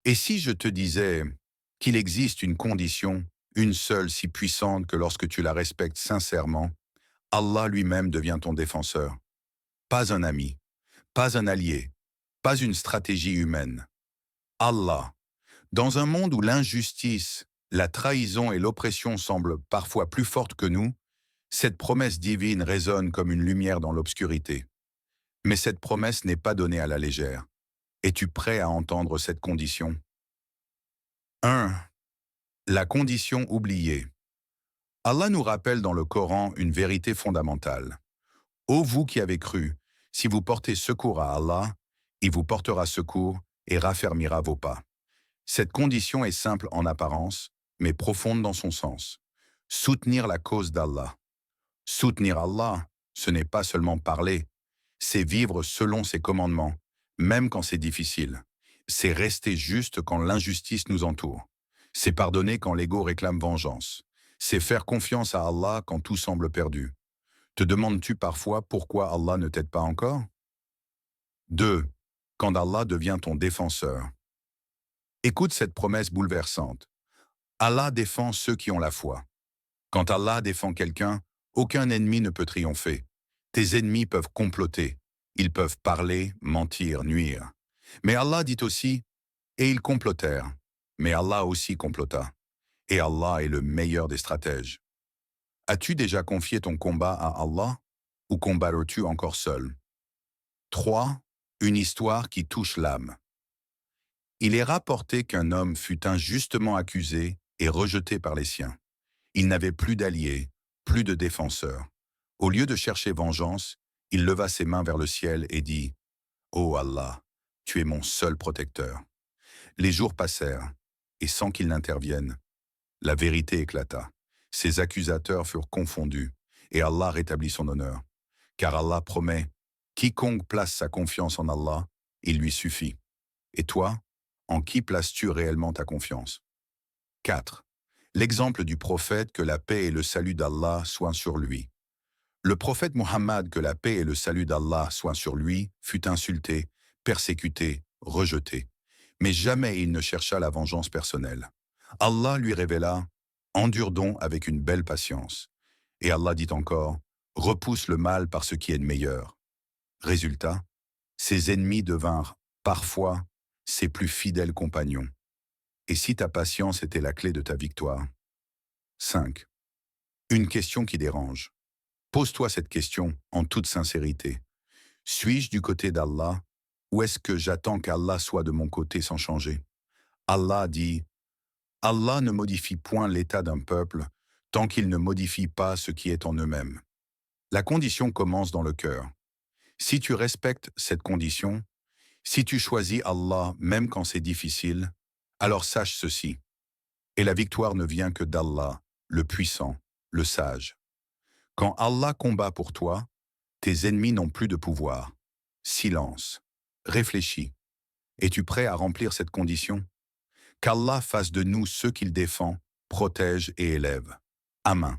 Et si je te disais qu'il existe une condition, une seule si puissante que lorsque tu la respectes sincèrement, Allah lui-même devient ton défenseur. Pas un ami, pas un allié, pas une stratégie humaine. Allah. Dans un monde où l'injustice, la trahison et l'oppression semblent parfois plus fortes que nous, cette promesse divine résonne comme une lumière dans l'obscurité. Mais cette promesse n'est pas donnée à la légère. Es-tu prêt à entendre cette condition? 1. La condition oubliée. Allah nous rappelle dans le Coran une vérité fondamentale. Ô vous qui avez cru, si vous portez secours à Allah, il vous portera secours et raffermira vos pas. Cette condition est simple en apparence, mais profonde dans son sens. Soutenir la cause d'Allah. Soutenir Allah, ce n'est pas seulement parler, c'est vivre selon ses commandements, même quand c'est difficile. C'est rester juste quand l'injustice nous entoure. C'est pardonner quand l'ego réclame vengeance. C'est faire confiance à Allah quand tout semble perdu. Te demandes-tu parfois pourquoi Allah ne t'aide pas encore? 2. Quand Allah devient ton défenseur. Écoute cette promesse bouleversante. Allah défend ceux qui ont la foi. Quand Allah défend quelqu'un, aucun ennemi ne peut triompher. Tes ennemis peuvent comploter. Ils peuvent parler, mentir, nuire. Mais Allah dit aussi, et ils complotèrent. Mais Allah aussi complota. Et Allah est le meilleur des stratèges. As-tu déjà confié ton combat à Allah ou combattras-tu encore seul? 3. Une histoire qui touche l'âme. Il est rapporté qu'un homme fut injustement accusé et rejeté par les siens. Il n'avait plus d'alliés, plus de défenseurs. Au lieu de chercher vengeance, il leva ses mains vers le ciel et dit « Ô Allah, tu es mon seul protecteur. » Les jours passèrent, et sans qu'il n'intervienne, la vérité éclata. Ses accusateurs furent confondus, et Allah rétablit son honneur. Car Allah promet, quiconque place sa confiance en Allah, il lui suffit. Et toi, en qui places-tu réellement ta confiance? 4. L'exemple du prophète, que la paix et le salut d'Allah soient sur lui. Le prophète Muhammad, que la paix et le salut d'Allah soient sur lui, fut insulté, persécuté, rejeté. Mais jamais il ne chercha la vengeance personnelle. Allah lui révéla « Endure donc avec une belle patience ». Et Allah dit encore « Repousse le mal par ce qui est de meilleur ». Résultat, ses ennemis devinrent, parfois, ses plus fidèles compagnons. Et si ta patience était la clé de ta victoire? 5. Une question qui dérange. Pose-toi cette question en toute sincérité. Suis-je du côté d'Allah ou est-ce que j'attends qu'Allah soit de mon côté sans changer? Allah dit « Allah ne modifie point l'état d'un peuple tant qu'il ne modifie pas ce qui est en eux-mêmes. » La condition commence dans le cœur. Si tu respectes cette condition, si tu choisis Allah même quand c'est difficile, alors sache ceci. Et la victoire ne vient que d'Allah, le puissant, le sage. Quand Allah combat pour toi, tes ennemis n'ont plus de pouvoir. Silence. Réfléchis. Es-tu prêt à remplir cette condition? Qu'Allah fasse de nous ceux qu'il défend, protège et élève. Amen.